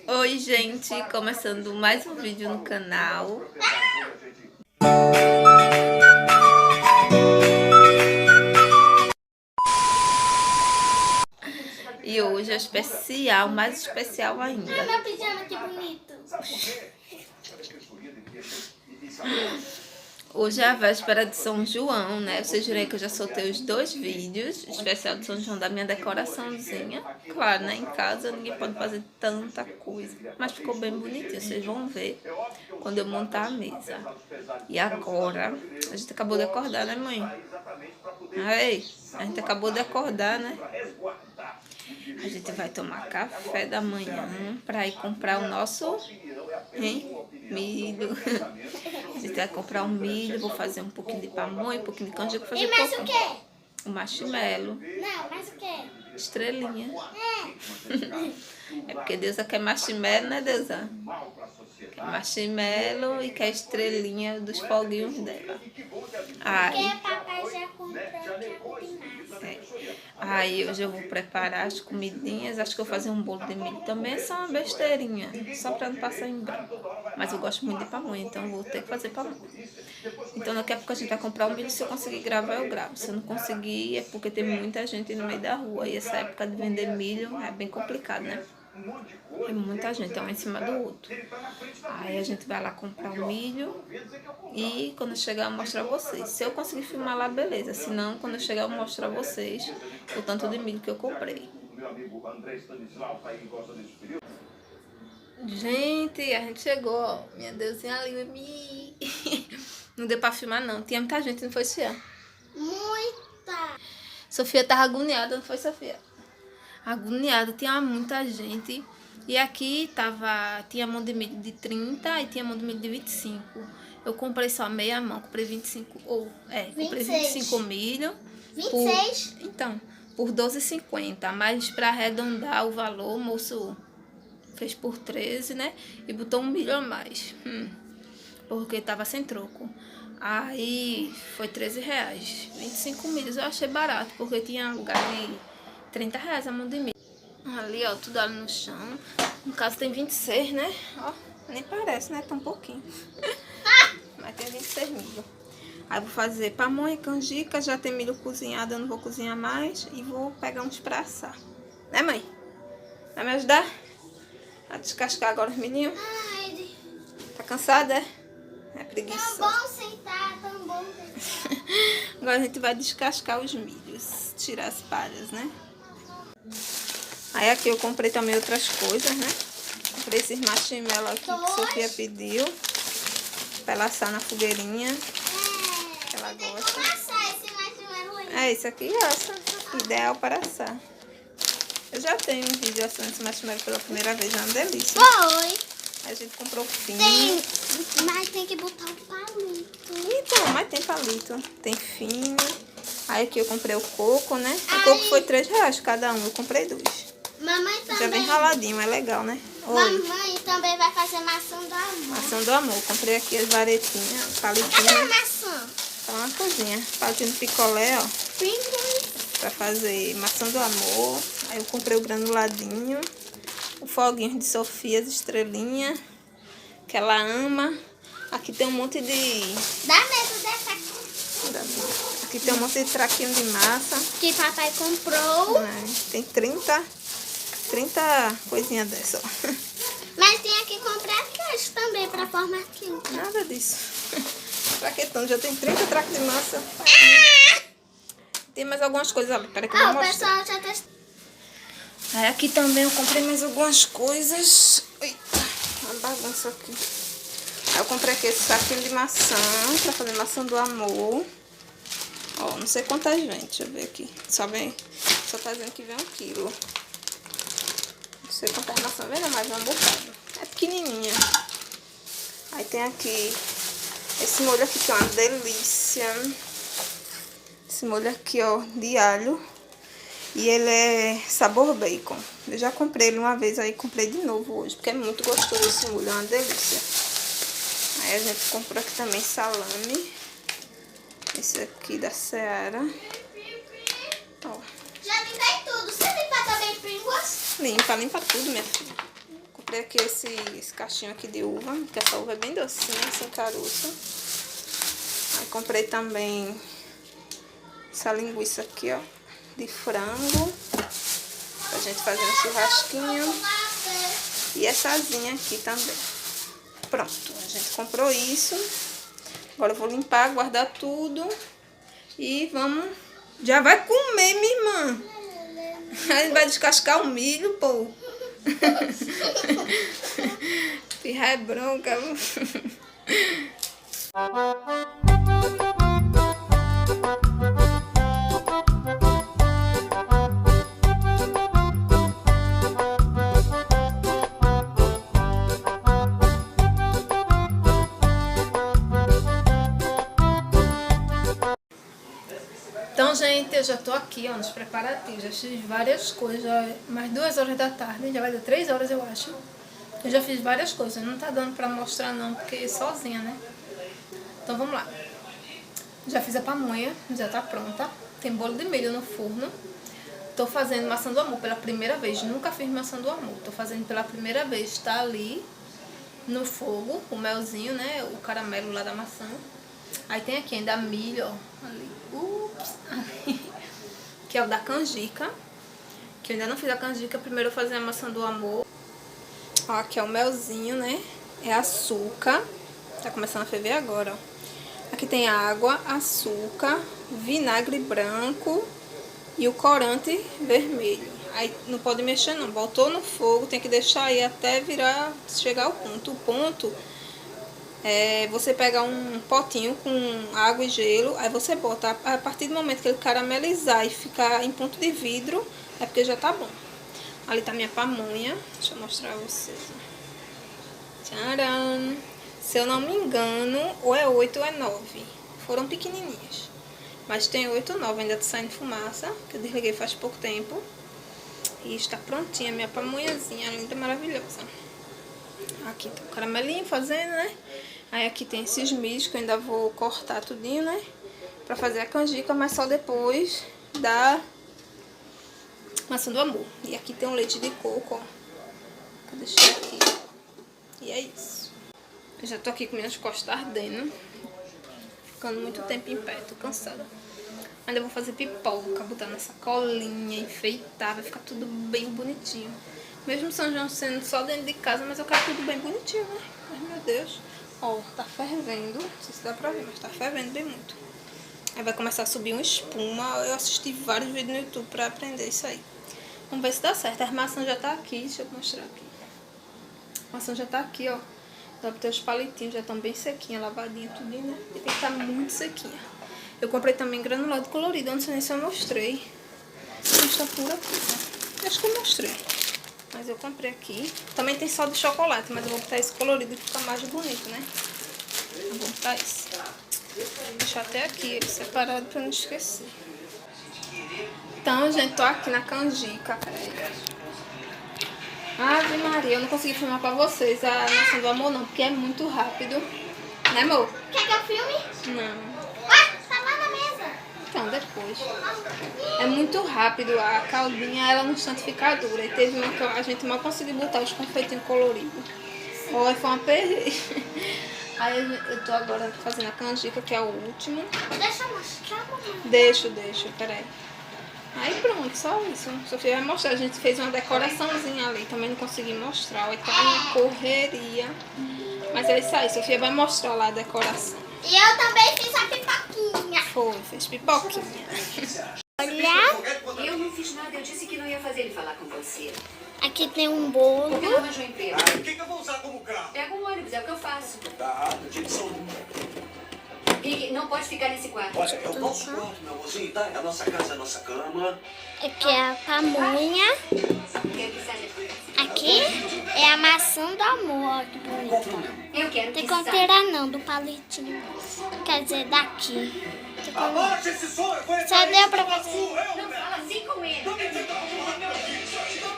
Oi, gente, começando mais um vídeo no canal. E hoje é especial, mais especial ainda. Olha meu pijama, que bonito. Hoje é a véspera de São João, né? Vocês viram que eu já soltei os 2 vídeos, especial de São João, da minha decoraçãozinha. Claro, né? Em casa ninguém pode fazer tanta coisa, mas ficou bem bonitinho, vocês vão ver quando eu montar a mesa. E agora, a gente acabou de acordar, né, mãe? Aí, a gente acabou de acordar, né? A gente vai tomar café da manhã para ir comprar o nosso milho. A gente vai comprar um milho, vou fazer um pouquinho de pamonha, um pouquinho de canjica, fazer E mais o quê? O marshmallow. Não, mais o quê? Estrelinha. É porque Deusa quer marshmallow, né, Deusa? Quer marshmallow e quer estrelinha dos foguinhos dela. Porque papai já comprou caco de massa. Aí hoje eu vou preparar as comidinhas. Acho que eu vou fazer um bolo de milho também. É só uma besteirinha, só pra não passar em branco. Mas eu gosto muito de pamonha, então eu vou ter que fazer pamonha. Então daqui a pouco a gente vai comprar um milho. Se eu conseguir gravar, eu gravo. Se eu não conseguir, é porque tem muita gente no meio da rua. E essa época de vender milho é bem complicado, né? Tem muita gente, um em cima do outro. Aí a gente vai lá comprar o milho e quando eu chegar eu mostro a vocês. Se eu conseguir filmar lá, beleza. Se não, quando eu chegar eu mostro a vocês o tanto de milho que eu comprei. Gente, a gente chegou, ó. Minha deusinha ali. Não deu pra filmar, não. Tinha muita gente, não foi, Sofia? Muita. Sofia tava agoniada, não foi, Sofia? Agoniada, tinha muita gente. E aqui tinha mão de milho de 30 e tinha mão de milho de 25. Eu comprei só meia mão, comprei 25, comprei 25 milho. 26? Então, por 12,50. Mas para arredondar o valor, o moço fez por 13, né? E botou um milho a mais. Porque tava sem troco. Aí foi R$13. 25 milhos eu achei barato, porque tinha lugar de R$30 a mão de milho. Ali, ó, tudo ali no chão. No caso tem 26, né? Ó, nem parece, né? Tão pouquinho. Mas tem 26 milho. Aí vou fazer pamonha, canjica, já tem milho cozinhado, eu não vou cozinhar mais. E vou pegar uns pra assar. Né, mãe? Vai me ajudar? A descascar agora os milhinhos? Ai, Tá cansada, é? É preguiça. tão bom sentar, tão bom sentar. Agora a gente vai descascar os milhos, tirar as palhas, né? Aí aqui eu comprei também outras coisas, né? Comprei esses marshmallow aqui que a Sofia pediu pra ela assar na fogueirinha. Que ela gosta. Assar esse marshmallow aí. É, isso aqui assa. Ideal para assar. Eu já tenho um vídeo assando esse marshmallow pela primeira vez, é uma delícia. Foi. A gente comprou fino. Mas tem que botar o palito. Então, mas tem palito. Tem fino. Aí aqui eu comprei o coco, né? O coco foi R$3 cada um, eu comprei 2. Mamãe também. Já vem raladinho, é legal, né? Oi. Mamãe também vai fazer maçã do amor. Maçã do amor. Comprei aqui as varetinhas, Cadê a palitinhas. maçã? Tá uma coisinha. Palitinho de picolé, ó. Pringles. Pra fazer maçã do amor. Aí eu comprei o granuladinho. O foguinho de Sofia, as estrelinhas. Que ela ama. Aqui tem um monte de... Dá medo dessa Aqui tem um monte de traquinho de massa. que papai comprou. Tem 30 coisinhas dessa, ó. Mas tem aqui comprar queijo também pra formar aquilo. Nada disso. Traquetão, já tem 30 tracos de massa. Tem mais algumas coisas ali. Peraí que eu vou O mostrar. pessoal já testou. Aí aqui também eu comprei mais algumas coisas. Eita, uma bagunça aqui. Aí eu comprei aqui esse saquinho de maçã pra fazer maçã do amor. Ó, não sei quantas vem, deixa eu ver aqui. Só tá dizendo que vem 1 quilo. Não sei quantas maçãs vem, não, mas é um bocado. É pequenininha. Aí tem aqui esse molho aqui que é uma delícia. Esse molho aqui, ó, de alho. E ele é sabor bacon. Eu já comprei ele uma vez, aí comprei de novo hoje, porque é muito gostoso esse molho, é uma delícia. Aí a gente comprou aqui também salame. Esse aqui da Seara. Ó. Já limpei tudo. Você limpa também Pringles? Limpa tudo, minha filha. comprei aqui esse cachinho aqui de uva, que essa uva é bem docinha, sem caroço. Aí comprei também essa linguiça aqui, ó, de frango, pra gente fazer um churrasquinho. E essa asinha aqui também. Pronto, a gente comprou isso. Agora eu vou limpar, guardar tudo. E vamos... Já vai comer, minha irmã. A gente vai descascar o milho, pô. Pirra é bronca. Então, gente, eu já tô aqui, ó, nos preparativos. Já fiz várias coisas, já é mais 2 horas da tarde, já vai dar 3 horas, eu acho. Eu já fiz várias coisas, não tá dando pra mostrar não, porque sozinha, né? Então, vamos lá. Já fiz a pamonha, já tá pronta. Tem bolo de milho no forno. Tô fazendo maçã do amor pela primeira vez. Nunca fiz maçã do amor. Tô fazendo pela primeira vez. Tá ali no fogo, o melzinho, né? O caramelo lá da maçã. Aí tem aqui ainda milho, ó. Ali. Ups. Que é o da canjica. Que eu ainda não fiz a canjica. Primeiro eu vou fazer a maçã do amor. Ó, aqui é o melzinho, né? É açúcar. Tá começando a ferver agora, ó. Aqui tem água, açúcar, vinagre branco e o corante vermelho. Aí não pode mexer não. Botou no fogo, tem que deixar aí até chegar ao ponto. O ponto é você pegar um potinho com água e gelo, aí você bota. A partir do momento que ele caramelizar e ficar em ponto de vidro, é porque já tá bom. Ali tá minha pamonha. Deixa eu mostrar a vocês. Tcharam! Se eu não me engano, ou é 8 ou é 9. Foram pequenininhas. Mas tem 8 ou 9, ainda tá saindo fumaça, que eu desliguei faz pouco tempo. E está prontinha minha pamonhazinha, linda, maravilhosa. Aqui tá o caramelinho fazendo, né? Aí aqui tem esses milhos que eu ainda vou cortar tudinho, né? Pra fazer a canjica, mas só depois da maçã do amor. E aqui tem um leite de coco, ó. Que eu deixei aqui. E é isso. Eu já tô aqui com minhas costas ardendo. Ficando muito tempo em pé, tô cansada. Ainda vou fazer pipoca, botar na sacolinha, enfeitar, vai ficar tudo bem bonitinho. Mesmo São João sendo só dentro de casa, mas eu quero tudo bem bonitinho, né? Mas, meu Deus. Ó, tá fervendo. Não sei se dá pra ver, mas tá fervendo bem muito. Aí vai começar a subir uma espuma. Eu assisti vários vídeos no YouTube pra aprender isso aí. Vamos ver se dá certo. A maçã já tá aqui, deixa eu mostrar aqui. A maçã já tá aqui, ó. Dá pra ter os palitinhos, já estão bem sequinhas, lavadinha, tudinho, né? E tem que estar muito sequinha. Eu comprei também granulado colorido, eu não sei nem se eu mostrei. Está por aqui, né? Acho que eu mostrei. Mas eu comprei aqui. Também tem só de chocolate, mas eu vou botar esse colorido que fica mais bonito, né? Eu vou botar esse. Vou deixar até aqui ele separado pra não esquecer. Então, gente, tô aqui na canjica. Ave Maria, eu não consegui filmar pra vocês a maçã do amor não, porque é muito rápido. Né, amor? Quer que eu filme? Não. Ué, tá lá na mesa. Então, depois. É muito rápido, a caldinha, ela no instante fica dura. E teve uma que a gente mal conseguiu botar os confeitinhos coloridos. Olha, foi uma perreira. Aí eu tô agora fazendo a canjica, que é o último. Deixa eu mostrar, mamãe. Deixa, peraí. Aí pronto, só isso. Sofia vai mostrar. A gente fez uma decoraçãozinha ali. Também não consegui mostrar. Olha, tá uma correria. Mas é isso aí. Sofia vai mostrar lá a decoração. E eu também fiz a pipoquinha. Foi, fez pipoquinha. Olha. Eu não fiz nada. Eu disse que não ia fazer ele falar com você. Aqui tem um bolo. Porque não arranjou emprego. O que eu vou usar como carro? Pega um ônibus, é o que eu faço. Tá, eu tinha que ser Rick, não pode ficar nesse quarto. Olha, é o nosso quarto, meu amorzinho, tá? É a nossa casa, é a nossa cama. Aqui é a pamonha. Quero que saia. Aqui é a maçã do amor. Ó, que bonito. Eu quero Tem que como saia. tirar não do palitinho. Quer dizer, daqui. Tem como- Abaixa esse som, eu vou Só deu pra fazer. Não fala assim com ele.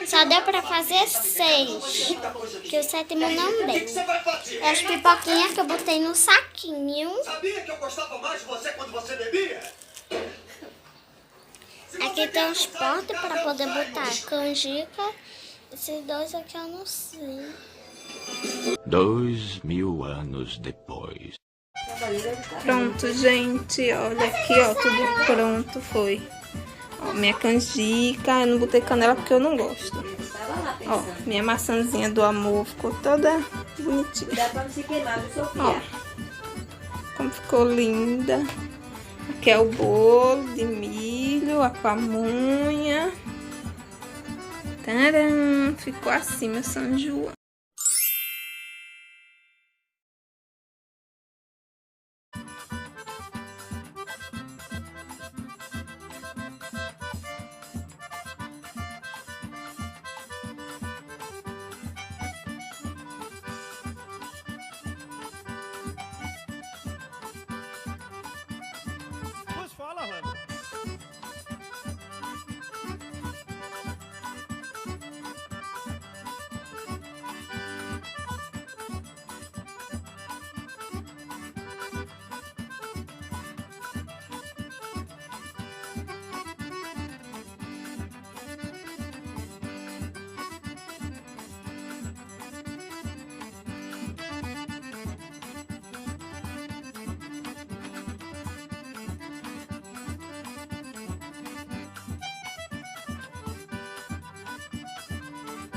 Só deu pra fazer 6. Que o sétimo não O que deu. você vai fazer? As pipoquinhas que eu botei no saquinho. Sabia que eu gostava mais de você quando você bebia? Se Aqui você tem quer uns gostar de potes casa, para poder eu saio. botar canjica Esses dois aqui eu não sei. 2000 anos depois. Pronto, gente. Olha aqui, ó. Tudo pronto foi. Ó, minha canjica. Eu não botei canela porque eu não gosto. Ó, minha maçãzinha do amor ficou toda bonitinha. Dá pra não se queimar, viu, Sofia? Ó, como ficou linda. Aqui é o bolo de milho, a pamonha. Tcharam! Ficou assim, meu São João.